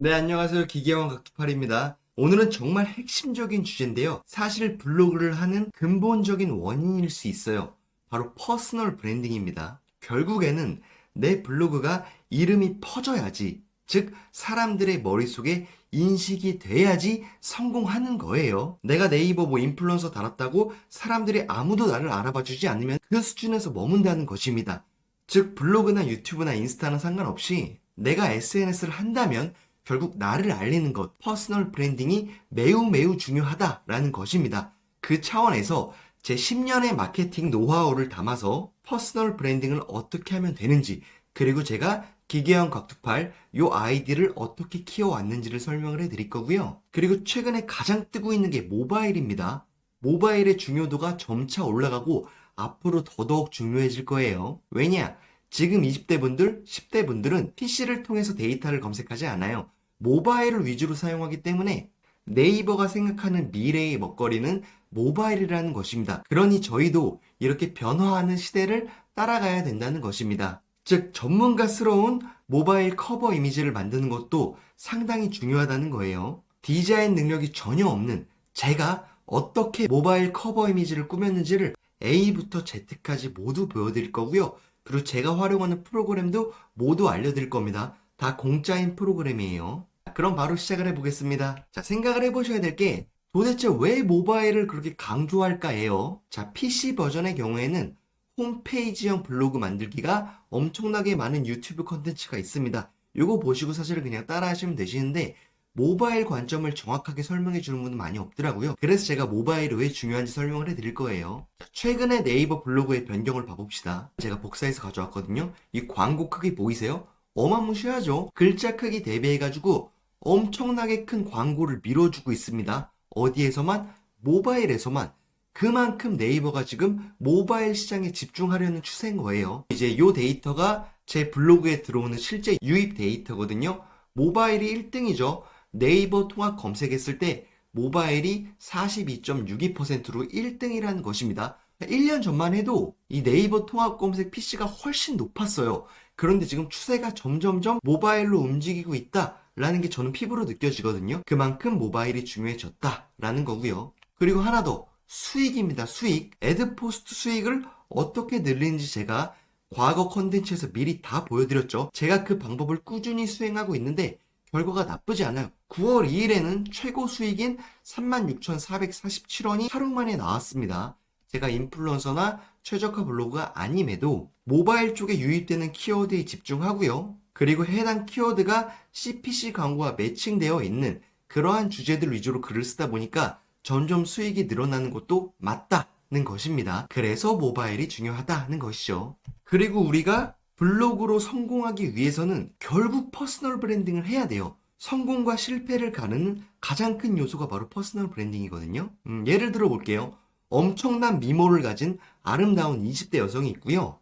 네, 안녕하세요. 기계왕 각투팔입니다. 오늘은 정말 핵심적인 주제인데요. 사실 블로그를 하는 근본적인 원인일 수 있어요. 바로 퍼스널 브랜딩입니다. 결국에는 내 블로그가 이름이 퍼져야지, 즉 사람들의 머릿속에 인식이 돼야지 성공하는 거예요. 내가 네이버 인플루언서 달았다고 사람들이 아무도 나를 알아봐 주지 않으면 그 수준에서 머문다는 것입니다. 즉 블로그나 유튜브나 인스타는 상관없이 내가 SNS를 한다면 결국 나를 알리는 것, 퍼스널 브랜딩이 매우 매우 중요하다라는 것입니다. 그 차원에서 제 10년의 마케팅 노하우를 담아서 퍼스널 브랜딩을 어떻게 하면 되는지, 그리고 제가 기계형 곽투팔 요 아이디를 어떻게 키워왔는지를 설명을 해드릴 거고요. 그리고 최근에 가장 뜨고 있는 게 모바일입니다. 모바일의 중요도가 점차 올라가고 앞으로 더더욱 중요해질 거예요. 왜냐? 지금 20대 분들, 10대 분들은 PC를 통해서 데이터를 검색하지 않아요. 모바일을 위주로 사용하기 때문에 네이버가 생각하는 미래의 먹거리는 모바일이라는 것입니다. 그러니 저희도 이렇게 변화하는 시대를 따라가야 된다는 것입니다. 즉, 전문가스러운 모바일 커버 이미지를 만드는 것도 상당히 중요하다는 거예요. 디자인 능력이 전혀 없는 제가 어떻게 모바일 커버 이미지를 꾸몄는지를 A부터 Z까지 모두 보여드릴 거고요. 그리고 제가 활용하는 프로그램도 모두 알려드릴 겁니다. 다 공짜인 프로그램이에요. 그럼 바로 시작을 해보겠습니다. 자, 생각을 해보셔야 될 게 도대체 왜 모바일을 그렇게 강조할까예요. 자, PC 버전의 경우에는 홈페이지형 블로그 만들기가 엄청나게 많은 유튜브 컨텐츠가 있습니다. 요거 보시고 사실 그냥 따라 하시면 되시는데 모바일 관점을 정확하게 설명해 주는 분은 많이 없더라고요. 그래서 제가 모바일이 왜 중요한지 설명을 해드릴 거예요. 최근에 네이버 블로그의 변경을 봐봅시다. 제가 복사해서 가져왔거든요. 이 광고 크기 보이세요? 어마무시하죠? 글자 크기 대비해가지고 엄청나게 큰 광고를 밀어주고 있습니다. 어디에서만? 모바일에서만. 그만큼 네이버가 지금 모바일 시장에 집중하려는 추세인 거예요. 이제 이 데이터가 제 블로그에 들어오는 실제 유입 데이터거든요. 모바일이 1등이죠. 네이버 통합 검색했을 때 모바일이 42.62%로 1등이라는 것입니다. 1년 전만 해도 이 네이버 통합 검색 PC가 훨씬 높았어요. 그런데 지금 추세가 점점점 모바일로 움직이고 있다라는 게 저는 피부로 느껴지거든요. 그만큼 모바일이 중요해졌다라는 거고요. 그리고 하나 더, 수익입니다. 수익. 애드포스트 수익을 어떻게 늘리는지 제가 과거 컨텐츠에서 미리 다 보여드렸죠. 제가 그 방법을 꾸준히 수행하고 있는데 결과가 나쁘지 않아요. 9월 2일에는 최고 수익인 36,447원이 하루 만에 나왔습니다. 제가 인플루언서나 최저가 블로그가 아님에도 모바일 쪽에 유입되는 키워드에 집중하고요. 그리고 해당 키워드가 CPC 광고와 매칭되어 있는 그러한 주제들 위주로 글을 쓰다 보니까 점점 수익이 늘어나는 것도 맞다는 것입니다. 그래서 모바일이 중요하다는 것이죠. 그리고 우리가 블로그로 성공하기 위해서는 결국 퍼스널 브랜딩을 해야 돼요. 성공과 실패를 가르는 가장 큰 요소가 바로 퍼스널 브랜딩이거든요. 예를 들어 볼게요. 엄청난 미모를 가진 아름다운 20대 여성이 있고요.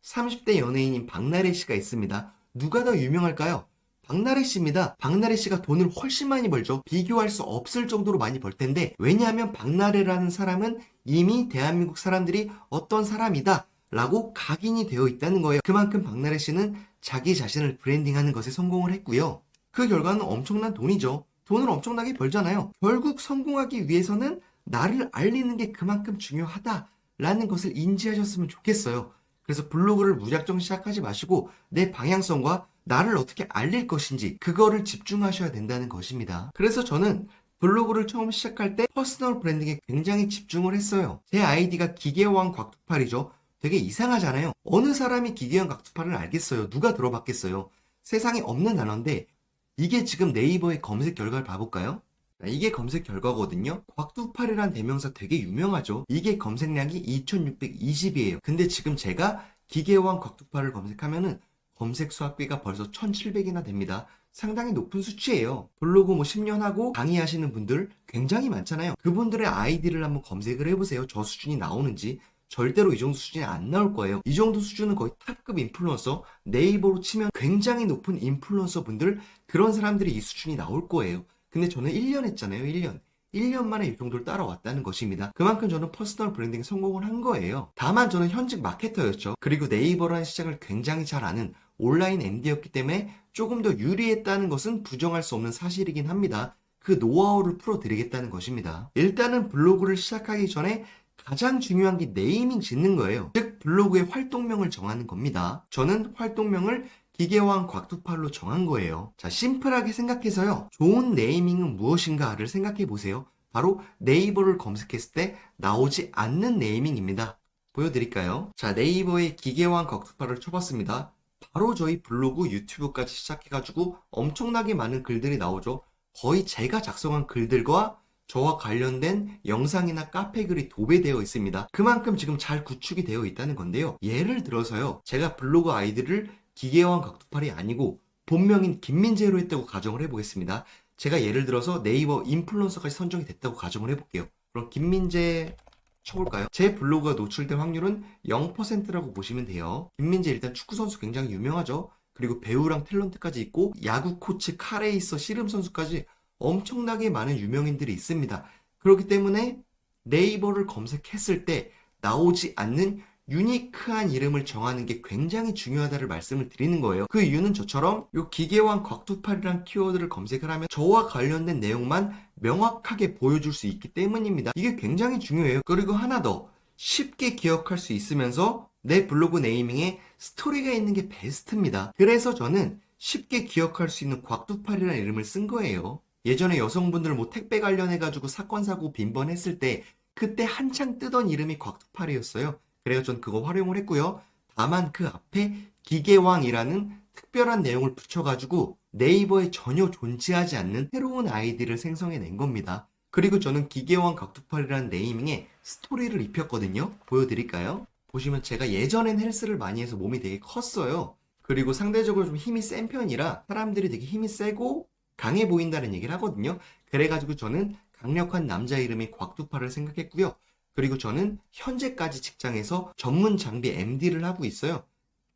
30대 연예인인 박나래 씨가 있습니다. 누가 더 유명할까요? 박나래 씨입니다. 박나래 씨가 돈을 훨씬 많이 벌죠. 비교할 수 없을 정도로 많이 벌 텐데, 왜냐하면 박나래라는 사람은 이미 대한민국 사람들이 어떤 사람이다 라고 각인이 되어 있다는 거예요. 그만큼 박나래 씨는 자기 자신을 브랜딩하는 것에 성공을 했고요. 그 결과는 엄청난 돈이죠. 돈을 엄청나게 벌잖아요. 결국 성공하기 위해서는 나를 알리는 게 그만큼 중요하다라는 것을 인지하셨으면 좋겠어요. 그래서 블로그를 무작정 시작하지 마시고 내 방향성과 나를 어떻게 알릴 것인지 그거를 집중하셔야 된다는 것입니다. 그래서 저는 블로그를 처음 시작할 때 퍼스널 브랜딩에 굉장히 집중을 했어요. 제 아이디가 기계왕 곽두팔이죠. 되게 이상하잖아요. 어느 사람이 기계왕 곽두팔을 알겠어요? 누가 들어봤겠어요? 세상에 없는 단어인데 이게 지금 네이버의 검색 결과를 봐볼까요? 이게 검색 결과거든요. 곽두팔이란 대명사 되게 유명하죠. 이게 검색량이 2620이에요. 근데 지금 제가 기계왕 곽두팔을 검색하면은 검색 수학비가 벌써 1700이나 됩니다. 상당히 높은 수치예요. 블로그 10년 하고 강의하시는 분들 굉장히 많잖아요. 그분들의 아이디를 한번 검색을 해보세요. 저 수준이 나오는지. 절대로 이 정도 수준이 안 나올 거예요. 이 정도 수준은 거의 탑급 인플루언서, 네이버로 치면 굉장히 높은 인플루언서 분들, 그런 사람들이 이 수준이 나올 거예요. 근데 저는 1년 했잖아요. 1년. 1년 만에 이 정도를 따라왔다는 것입니다. 그만큼 저는 퍼스널 브랜딩 성공을 한 거예요. 다만 저는 현직 마케터였죠. 그리고 네이버라는 시장을 굉장히 잘 아는 온라인 MD였기 때문에 조금 더 유리했다는 것은 부정할 수 없는 사실이긴 합니다. 그 노하우를 풀어드리겠다는 것입니다. 일단은 블로그를 시작하기 전에 가장 중요한 게 네이밍 짓는 거예요. 즉 블로그의 활동명을 정하는 겁니다. 저는 활동명을 기계왕 곽두팔로 정한 거예요. 자, 심플하게 생각해서요. 좋은 네이밍은 무엇인가를 생각해 보세요. 바로 네이버를 검색했을 때 나오지 않는 네이밍입니다. 보여드릴까요? 자, 네이버에 기계왕 곽두팔을 쳐봤습니다. 바로 저희 블로그, 유튜브까지 시작해가지고 엄청나게 많은 글들이 나오죠. 거의 제가 작성한 글들과 저와 관련된 영상이나 카페 글이 도배되어 있습니다. 그만큼 지금 잘 구축이 되어 있다는 건데요. 예를 들어서요. 제가 블로그 아이디를 기계왕 곽두팔이 아니고 본명인 김민재로 했다고 가정을 해보겠습니다. 제가 예를 들어서 네이버 인플루언서까지 선정이 됐다고 가정을 해볼게요. 그럼 김민재 쳐볼까요? 제 블로그가 노출된 확률은 0%라고 보시면 돼요. 김민재 일단 축구선수 굉장히 유명하죠. 그리고 배우랑 탤런트까지 있고 야구 코치, 카레이서, 씨름 선수까지 엄청나게 많은 유명인들이 있습니다. 그렇기 때문에 네이버를 검색했을 때 나오지 않는 유니크한 이름을 정하는 게 굉장히 중요하다를 말씀을 드리는 거예요. 그 이유는 저처럼 요 기계왕 곽두팔이란 키워드를 검색을 하면 저와 관련된 내용만 명확하게 보여줄 수 있기 때문입니다. 이게 굉장히 중요해요. 그리고 하나 더, 쉽게 기억할 수 있으면서 내 블로그 네이밍에 스토리가 있는 게 베스트입니다. 그래서 저는 쉽게 기억할 수 있는 곽두팔이라는 이름을 쓴 거예요. 예전에 여성분들 뭐 택배 관련해가지고 사건 사고 빈번했을 때 그때 한창 뜨던 이름이 곽두팔이었어요. 그래서 전 그거 활용을 했고요. 다만 그 앞에 기계왕이라는 특별한 내용을 붙여가지고 네이버에 전혀 존재하지 않는 새로운 아이디를 생성해낸 겁니다. 그리고 저는 기계왕 곽두팔이라는 네이밍에 스토리를 입혔거든요. 보여드릴까요? 보시면 제가 예전엔 헬스를 많이 해서 몸이 되게 컸어요. 그리고 상대적으로 좀 힘이 센 편이라 사람들이 되게 힘이 세고 강해 보인다는 얘기를 하거든요. 그래가지고 저는 강력한 남자 이름이 곽두팔을 생각했고요. 그리고 저는 현재까지 직장에서 전문 장비 MD를 하고 있어요.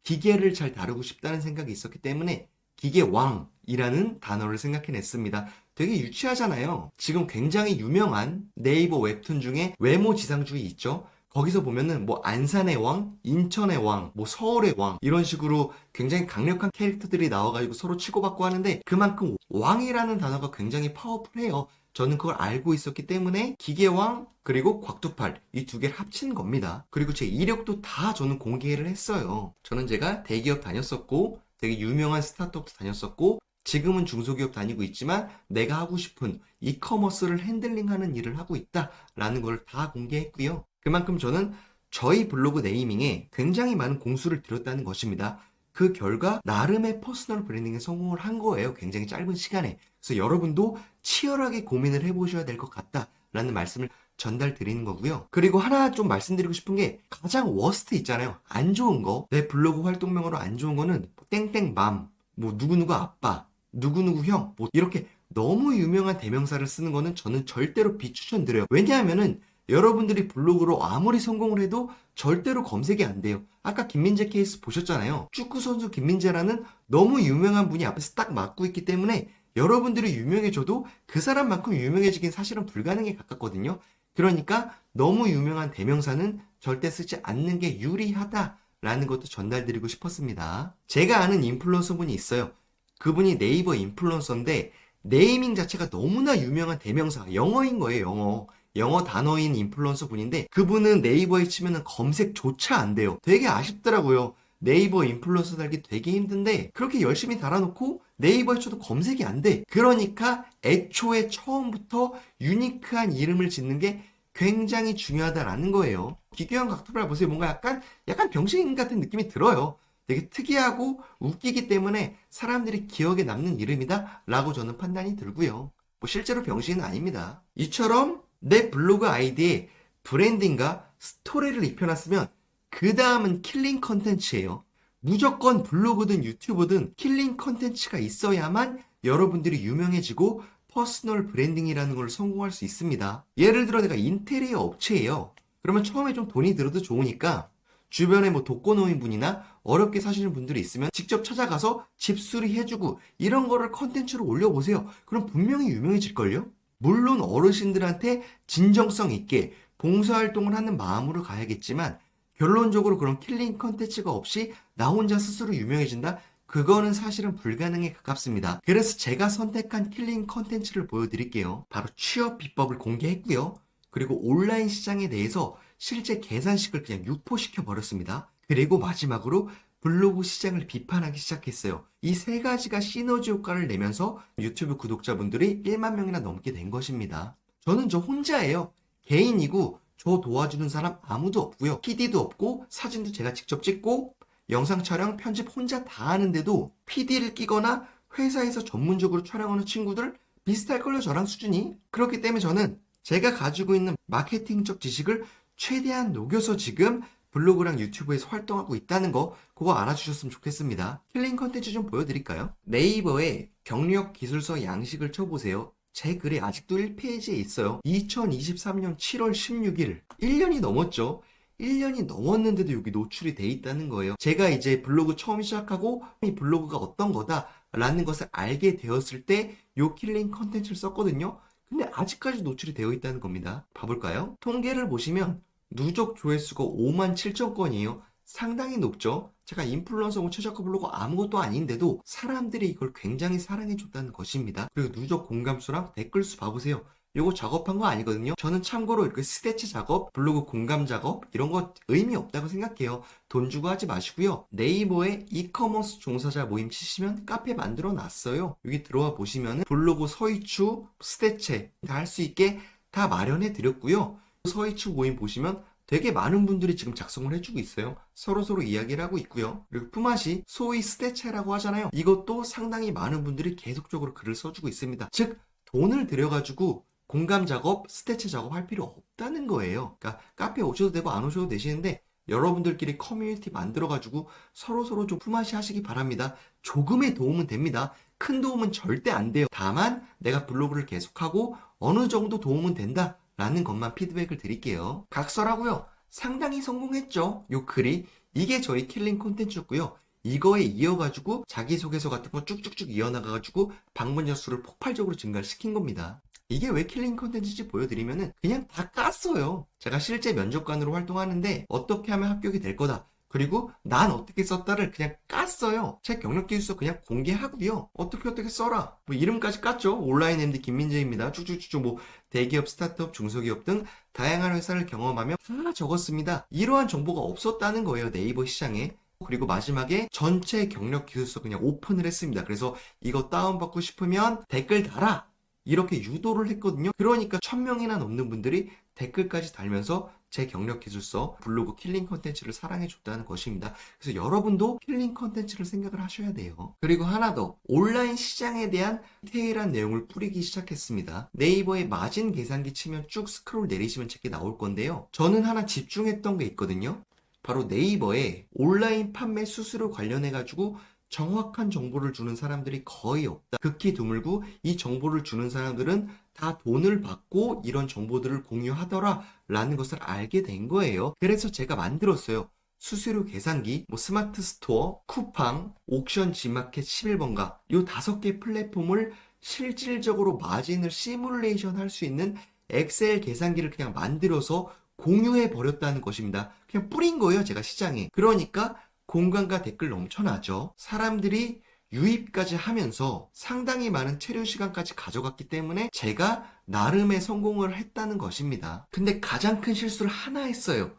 기계를 잘 다루고 싶다는 생각이 있었기 때문에 기계왕이라는 단어를 생각해냈습니다. 되게 유치하잖아요. 지금 굉장히 유명한 네이버 웹툰 중에 외모지상주의 있죠. 거기서 보면은 뭐 안산의 왕, 인천의 왕, 뭐 서울의 왕 이런 식으로 굉장히 강력한 캐릭터들이 나와가지고 서로 치고받고 하는데 그만큼 왕이라는 단어가 굉장히 파워풀해요. 저는 그걸 알고 있었기 때문에 기계왕 그리고 곽두팔 이 두 개를 합친 겁니다. 그리고 제 이력도 다 저는 공개를 했어요. 저는 제가 대기업 다녔었고 되게 유명한 스타트업도 다녔었고 지금은 중소기업 다니고 있지만 내가 하고 싶은 이커머스를 핸들링하는 일을 하고 있다라는 걸 다 공개했고요. 그만큼 저는 저희 블로그 네이밍에 굉장히 많은 공수를 들였다는 것입니다. 그 결과 나름의 퍼스널 브랜딩에 성공을 한 거예요. 굉장히 짧은 시간에. 그래서 여러분도 치열하게 고민을 해보셔야 될 것 같다라는 말씀을 전달 드리는 거고요. 그리고 하나 좀 말씀드리고 싶은 게 가장 워스트 있잖아요. 안 좋은 거. 내 블로그 활동명으로 안 좋은 거는 땡땡맘, 뭐 누구누구 아빠, 누구누구 형, 뭐 이렇게 너무 유명한 대명사를 쓰는 거는 저는 절대로 비추천드려요. 왜냐하면은 여러분들이 블로그로 아무리 성공을 해도 절대로 검색이 안 돼요. 아까 김민재 케이스 보셨잖아요. 축구선수 김민재라는 너무 유명한 분이 앞에서 딱 맡고 있기 때문에 여러분들이 유명해져도 그 사람만큼 유명해지긴 사실은 불가능에 가깝거든요. 그러니까 너무 유명한 대명사는 절대 쓰지 않는 게 유리하다라는 것도 전달드리고 싶었습니다. 제가 아는 인플루언서 분이 있어요. 그분이 네이버 인플루언서인데 네이밍 자체가 너무나 유명한 대명사, 영어인 거예요, 영어 단어인 인플루언서 분인데 그분은 네이버에 치면은 검색조차 안 돼요. 되게 아쉽더라고요. 네이버 인플루언서 달기 되게 힘든데 그렇게 열심히 달아놓고 네이버에 쳐도 검색이 안 돼. 그러니까 애초에 처음부터 유니크한 이름을 짓는 게 굉장히 중요하다라는 거예요. 기계왕 곽두팔 보세요. 뭔가 약간 병신 같은 느낌이 들어요. 되게 특이하고 웃기기 때문에 사람들이 기억에 남는 이름이다 라고 저는 판단이 들고요. 뭐 실제로 병신은 아닙니다. 이처럼 내 블로그 아이디에 브랜딩과 스토리를 입혀놨으면 그 다음은 킬링 컨텐츠예요. 무조건 블로그든 유튜브든 킬링 컨텐츠가 있어야만 여러분들이 유명해지고 퍼스널 브랜딩이라는 걸 성공할 수 있습니다. 예를 들어 내가 인테리어 업체예요. 그러면 처음에 좀 돈이 들어도 좋으니까 주변에 뭐 독거노인분이나 어렵게 사시는 분들이 있으면 직접 찾아가서 집수리 해주고 이런 거를 컨텐츠로 올려보세요. 그럼 분명히 유명해질걸요? 물론 어르신들한테 진정성 있게 봉사활동을 하는 마음으로 가야겠지만 결론적으로 그런 킬링 컨텐츠가 없이 나 혼자 스스로 유명해진다? 그거는 사실은 불가능에 가깝습니다. 그래서 제가 선택한 킬링 컨텐츠를 보여드릴게요. 바로 취업 비법을 공개했고요. 그리고 온라인 시장에 대해서 실제 계산식을 그냥 유포시켜 버렸습니다. 그리고 마지막으로 블로그 시장을 비판하기 시작했어요. 이 세 가지가 시너지 효과를 내면서 유튜브 구독자분들이 1만 명이나 넘게 된 것입니다. 저는 저 혼자예요. 개인이고 저 도와주는 사람 아무도 없고요. PD도 없고 사진도 제가 직접 찍고 영상 촬영, 편집 혼자 다 하는데도 PD를 끼거나 회사에서 전문적으로 촬영하는 친구들 비슷할걸요, 저랑 수준이. 그렇기 때문에 저는 제가 가지고 있는 마케팅적 지식을 최대한 녹여서 지금 블로그랑 유튜브에서 활동하고 있다는 거 그거 알아주셨으면 좋겠습니다. 킬링 컨텐츠 좀 보여드릴까요? 네이버에 경력 기술서 양식을 쳐보세요. 제 글이 아직도 1페이지에 있어요. 2023년 7월 16일 1년이 넘었죠. 1년이 넘었는데도 여기 노출이 돼 있다는 거예요. 제가 이제 블로그 처음 시작하고 이 블로그가 어떤 거다 라는 것을 알게 되었을 때 요 킬링 컨텐츠를 썼거든요. 근데 아직까지 노출이 되어 있다는 겁니다. 봐볼까요? 통계를 보시면 누적 조회수가 5만 7천 건이에요. 상당히 높죠? 제가 인플루언서고 최저가 블로그 아무것도 아닌데도 사람들이 이걸 굉장히 사랑해줬다는 것입니다. 그리고 누적 공감수랑 댓글수 봐보세요. 요거 작업한 거 아니거든요. 저는 참고로 이렇게 스태치 작업, 블로그 공감 작업 이런 거 의미 없다고 생각해요. 돈 주고 하지 마시고요. 네이버에 이커머스 종사자 모임 치시면 카페 만들어 놨어요. 여기 들어와 보시면은 블로그 서이추, 스태체 다 할 수 있게 다 마련해 드렸고요. 서이추 모임 보시면 되게 많은 분들이 지금 작성을 해주고 있어요. 서로서로 이야기를 하고 있고요. 그리고 품앗이 소위 스태체라고 하잖아요. 이것도 상당히 많은 분들이 계속적으로 글을 써주고 있습니다. 즉 돈을 들여가지고 공감 작업, 스태치 작업 할 필요 없다는 거예요. 그러니까 카페 오셔도 되고 안 오셔도 되시는데 여러분들끼리 커뮤니티 만들어가지고 서로서로 좀 품앗이 하시기 바랍니다. 조금의 도움은 됩니다. 큰 도움은 절대 안 돼요. 다만 내가 블로그를 계속하고 어느 정도 도움은 된다 라는 것만 피드백을 드릴게요. 각설하고요. 상당히 성공했죠. 요 글이. 이게 저희 킬링 콘텐츠였고요. 이거에 이어가지고 자기소개서 같은 거 쭉쭉쭉 이어나가가지고 방문자 수를 폭발적으로 증가를 시킨 겁니다. 이게 왜 킬링 콘텐츠인지 보여드리면은 그냥 다 깠어요. 제가 실제 면접관으로 활동하는데 어떻게 하면 합격이 될 거다. 그리고 난 어떻게 썼다를 그냥 깠어요. 제 경력 기술서 그냥 공개하고요. 어떻게 써라. 뭐 이름까지 깠죠. 온라인 MD 김민재입니다. 쭉쭉쭉 뭐 대기업, 스타트업, 중소기업 등 다양한 회사를 경험하며 다 적었습니다. 이러한 정보가 없었다는 거예요. 네이버 시장에. 그리고 마지막에 전체 경력 기술서 그냥 오픈을 했습니다. 그래서 이거 다운받고 싶으면 댓글 달아. 이렇게 유도를 했거든요. 그러니까 1000명이나 넘는 분들이 댓글까지 달면서 제 경력 기술서 블로그 킬링 컨텐츠를 사랑해 줬다는 것입니다. 그래서 여러분도 킬링 컨텐츠를 생각을 하셔야 돼요. 그리고 하나 더, 온라인 시장에 대한 디테일한 내용을 뿌리기 시작했습니다. 네이버에 마진 계산기 치면 쭉 스크롤 내리시면 제게 나올 건데요. 저는 하나 집중했던 게 있거든요. 바로 네이버에 온라인 판매 수수료 관련해가지고 정확한 정보를 주는 사람들이 거의 없다. 극히 드물고 이 정보를 주는 사람들은 다 돈을 받고 이런 정보들을 공유하더라 라는 것을 알게 된 거예요. 그래서 제가 만들었어요. 수수료 계산기, 뭐 스마트 스토어, 쿠팡, 옥션 G마켓 11번가 요 5개 플랫폼을 실질적으로 마진을 시뮬레이션 할 수 있는 엑셀 계산기를 그냥 만들어서 공유해 버렸다는 것입니다. 그냥 뿌린 거예요, 제가 시장에. 그러니까 공감과 댓글 넘쳐나죠. 사람들이 유입까지 하면서 상당히 많은 체류 시간까지 가져갔기 때문에 제가 나름의 성공을 했다는 것입니다. 근데 가장 큰 실수를 하나 했어요.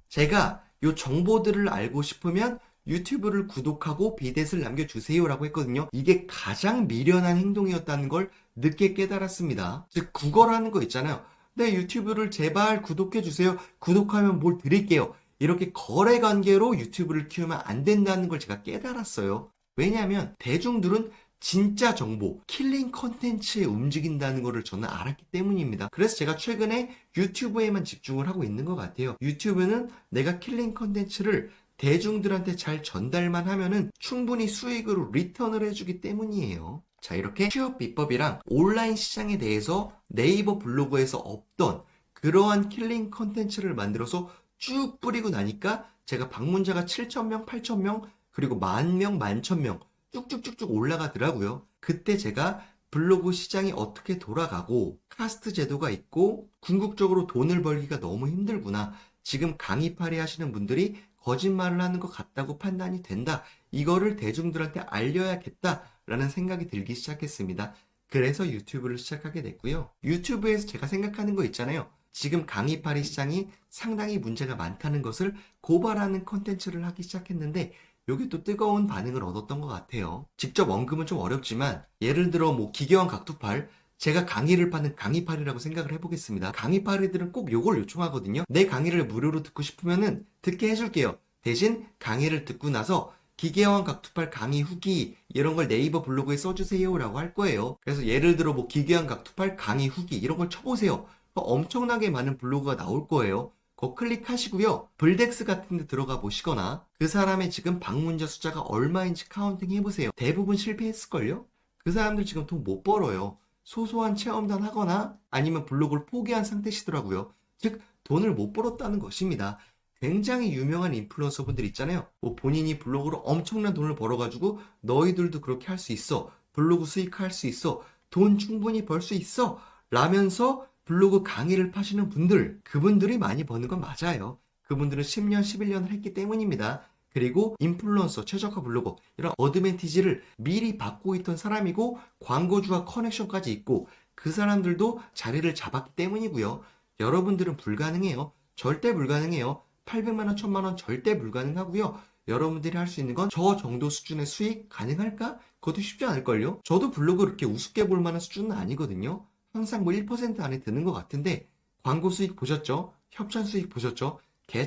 제가 이 정보들을 알고 싶으면 유튜브를 구독하고 비댓을 남겨주세요 라고 했거든요. 이게 가장 미련한 행동이었다는 걸 늦게 깨달았습니다. 즉 구걸하는 거 있잖아요. 네, 유튜브를 제발 구독해주세요. 구독하면 뭘 드릴게요. 이렇게 거래 관계로 유튜브를 키우면 안 된다는 걸 제가 깨달았어요. 왜냐하면 대중들은 진짜 정보, 킬링 컨텐츠에 움직인다는 것을 저는 알았기 때문입니다. 그래서 제가 최근에 유튜브에만 집중을 하고 있는 것 같아요. 유튜브는 내가 킬링 컨텐츠를 대중들한테 잘 전달만 하면은 충분히 수익으로 리턴을 해주기 때문이에요. 자, 이렇게 취업 비법이랑 온라인 시장에 대해서 네이버 블로그에서 없던 그러한 킬링 컨텐츠를 만들어서 쭉 뿌리고 나니까 제가 방문자가 7,000명, 8,000명, 그리고 10,000명, 11,000명 쭉쭉쭉쭉 올라가더라고요. 그때 제가 블로그 시장이 어떻게 돌아가고 카스트 제도가 있고 궁극적으로 돈을 벌기가 너무 힘들구나. 지금 강의팔이 하시는 분들이 거짓말을 하는 것 같다고 판단이 된다. 이거를 대중들한테 알려야겠다라는 생각이 들기 시작했습니다. 그래서 유튜브를 시작하게 됐고요. 유튜브에서 제가 생각하는 거 있잖아요. 지금 강의파리 시장이 상당히 문제가 많다는 것을 고발하는 컨텐츠를 하기 시작했는데 여기 또 뜨거운 반응을 얻었던 것 같아요. 직접 언급은 좀 어렵지만 예를 들어 뭐 기계원 각두팔, 제가 강의를 받는 강의파리라고 생각을 해보겠습니다. 강의파리들은 꼭 요걸 요청하거든요. 내 강의를 무료로 듣고 싶으면은 듣게 해줄게요. 대신 강의를 듣고 나서 기계원 각투팔 강의 후기 이런 걸 네이버 블로그에 써주세요 라고 할 거예요. 그래서 예를 들어 뭐 기계원 각투팔 강의 후기 이런 걸 쳐보세요. 엄청나게 많은 블로그가 나올 거예요. 그거 클릭하시고요. 블덱스 같은 데 들어가 보시거나 그 사람의 지금 방문자 숫자가 얼마인지 카운팅 해보세요. 대부분 실패했을걸요? 그 사람들 지금 돈 못 벌어요. 소소한 체험단 하거나 아니면 블로그를 포기한 상태시더라고요. 즉 돈을 못 벌었다는 것입니다. 굉장히 유명한 인플루언서 분들 있잖아요. 뭐 본인이 블로그로 엄청난 돈을 벌어가지고 너희들도 그렇게 할 수 있어. 블로그 수익할 수 있어. 돈 충분히 벌 수 있어. 라면서 블로그 강의를 파시는 분들, 그분들이 많이 버는 건 맞아요. 그분들은 10년, 11년을 했기 때문입니다. 그리고 인플루언서, 최저가 블로거 이런 어드밴티지를 미리 받고 있던 사람이고 광고주와 커넥션까지 있고 그 사람들도 자리를 잡았기 때문이고요. 여러분들은 불가능해요. 절대 불가능해요. 800만 원, 1000만 원 절대 불가능하고요. 여러분들이 할 수 있는 건 저 정도 수준의 수익 가능할까? 그것도 쉽지 않을걸요? 저도 블로그 그렇게 우습게 볼 만한 수준은 아니거든요. 항상 뭐 1% 안에 드는 것 같은데 광고 수익 보셨죠? 협찬 수익 보셨죠?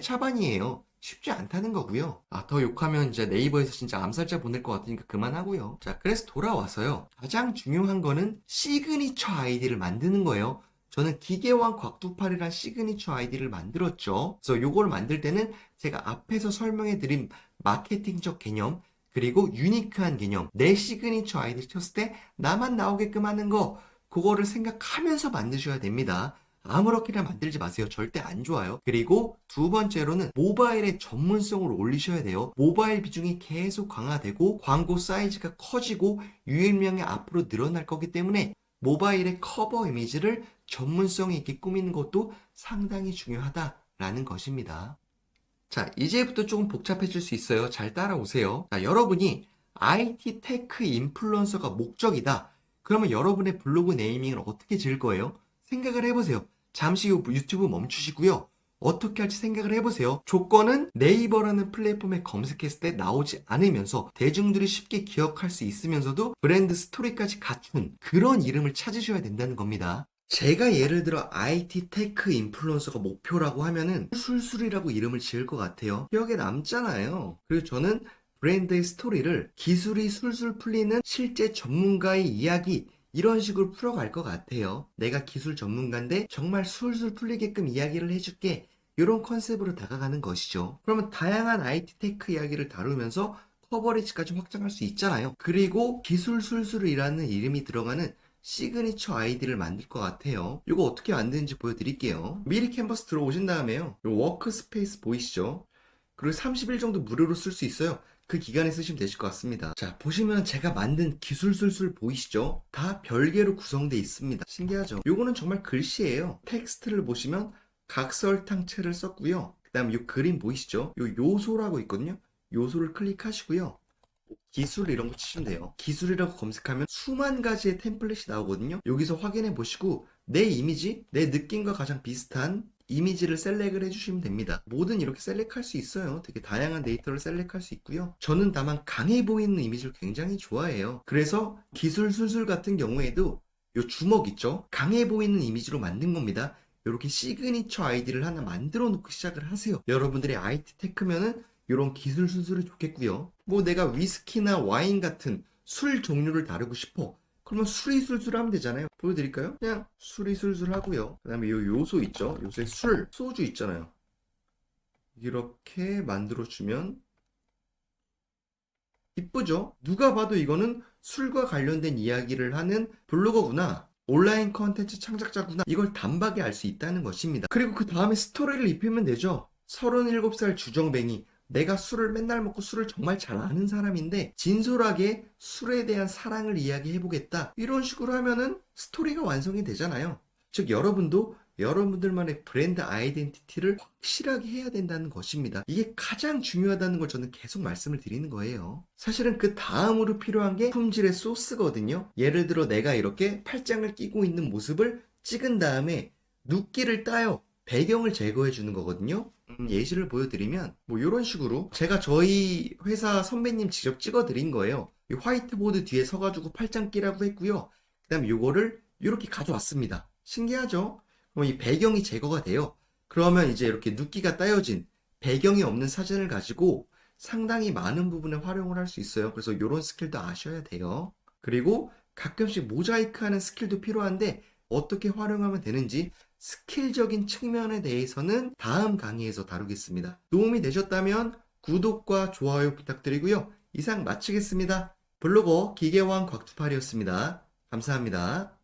개차반이에요. 쉽지 않다는 거고요. 더 욕하면 이제 네이버에서 진짜 암살자 보낼 것 같으니까 그만하고요. 자, 그래서 돌아와서요. 가장 중요한 거는 시그니처 아이디를 만드는 거예요. 저는 기계왕 곽두팔이란 시그니처 아이디를 만들었죠. 그래서 요걸 만들 때는 제가 앞에서 설명해 드린 마케팅적 개념 그리고 유니크한 개념 내 시그니처 아이디를 쳤을 때 나만 나오게끔 하는 거 그거를 생각하면서 만드셔야 됩니다. 아무렇게나 만들지 마세요. 절대 안 좋아요. 그리고 두 번째로는 모바일의 전문성을 올리셔야 돼요. 모바일 비중이 계속 강화되고 광고 사이즈가 커지고 유입량이 앞으로 늘어날 거기 때문에 모바일의 커버 이미지를 전문성 있게 꾸미는 것도 상당히 중요하다라는 것입니다. 자, 이제부터 조금 복잡해질 수 있어요. 잘 따라오세요. 자, 여러분이 IT 테크 인플루언서가 목적이다. 그러면 여러분의 블로그 네이밍을 어떻게 지을 거예요? 생각을 해보세요. 잠시 후 유튜브 멈추시고요. 어떻게 할지 생각을 해보세요. 조건은 네이버라는 플랫폼에 검색했을 때 나오지 않으면서 대중들이 쉽게 기억할 수 있으면서도 브랜드 스토리까지 갖춘 그런 이름을 찾으셔야 된다는 겁니다. 제가 예를 들어 IT 테크 인플루언서가 목표라고 하면은 술술이라고 이름을 지을 것 같아요. 기억에 남잖아요. 그리고 저는 브랜드의 스토리를 기술이 술술 풀리는 실제 전문가의 이야기 이런 식으로 풀어갈 것 같아요. 내가 기술 전문가인데 정말 술술 풀리게끔 이야기를 해줄게. 이런 컨셉으로 다가가는 것이죠. 그러면 다양한 IT 테크 이야기를 다루면서 커버리지까지 확장할 수 있잖아요. 그리고 기술 술술이라는 이름이 들어가는 시그니처 아이디를 만들 것 같아요. 이거 어떻게 만드는지 보여드릴게요. 미리 캔버스 들어오신 다음에요. 이 워크스페이스 보이시죠? 그리고 30일 정도 무료로 쓸 수 있어요. 그 기간에 쓰시면 되실 것 같습니다. 자, 보시면 제가 만든 기술술술 보이시죠? 다 별개로 구성되어 있습니다. 신기하죠? 요거는 정말 글씨예요. 텍스트를 보시면 각설탕체를 썼고요. 그 다음 요 그림 보이시죠? 요 요소라고 있거든요. 요소를 클릭하시고요. 기술 이런 거 치시면 돼요. 기술이라고 검색하면 수만 가지의 템플릿이 나오거든요. 여기서 확인해 보시고 내 이미지, 내 느낌과 가장 비슷한 이미지를 셀렉을 해주시면 됩니다. 뭐든 이렇게 셀렉할 수 있어요. 되게 다양한 데이터를 셀렉할 수 있고요. 저는 다만 강해 보이는 이미지를 굉장히 좋아해요. 그래서 기술 술술 같은 경우에도 요 주먹 있죠? 강해 보이는 이미지로 만든 겁니다. 이렇게 시그니처 아이디를 하나 만들어 놓고 시작을 하세요. 여러분들이 IT 테크면은 이런 기술 술술이 좋겠고요. 뭐 내가 위스키나 와인 같은 술 종류를 다루고 싶어. 그러면 술이 술술 하면 되잖아요. 보여드릴까요? 그냥 술이 술술 하고요. 그 다음에 요 요소 있죠? 요새 술, 소주 있잖아요. 이렇게 만들어주면 이쁘죠? 누가 봐도 이거는 술과 관련된 이야기를 하는 블로거구나. 온라인 컨텐츠 창작자구나. 이걸 단박에 알 수 있다는 것입니다. 그리고 그 다음에 스토리를 입히면 되죠. 37살 주정뱅이. 내가 술을 맨날 먹고 술을 정말 잘 아는 사람인데 진솔하게 술에 대한 사랑을 이야기해보겠다. 이런 식으로 하면은 스토리가 완성이 되잖아요. 즉 여러분도 여러분들만의 브랜드 아이덴티티를 확실하게 해야 된다는 것입니다. 이게 가장 중요하다는 걸 저는 계속 말씀을 드리는 거예요. 사실은 그 다음으로 필요한 게 품질의 소스거든요. 예를 들어 내가 이렇게 팔짱을 끼고 있는 모습을 찍은 다음에 눕기를 따요. 배경을 제거해 주는 거거든요. 예시를 보여드리면 뭐 이런 식으로 제가 저희 회사 선배님 직접 찍어 드린 거예요. 이 화이트보드 뒤에 서가지고 팔짱 끼라고 했고요. 그 다음에 요거를 이렇게 가져왔습니다. 신기하죠? 그럼 이 배경이 제거가 돼요. 그러면 이제 이렇게 눕기가 따여진 배경이 없는 사진을 가지고 상당히 많은 부분에 활용을 할 수 있어요. 그래서 이런 스킬도 아셔야 돼요. 그리고 가끔씩 모자이크 하는 스킬도 필요한데 어떻게 활용하면 되는지 스킬적인 측면에 대해서는 다음 강의에서 다루겠습니다. 도움이 되셨다면 구독과 좋아요 부탁드리고요. 이상 마치겠습니다. 블로거 기계왕 곽투팔이었습니다. 감사합니다.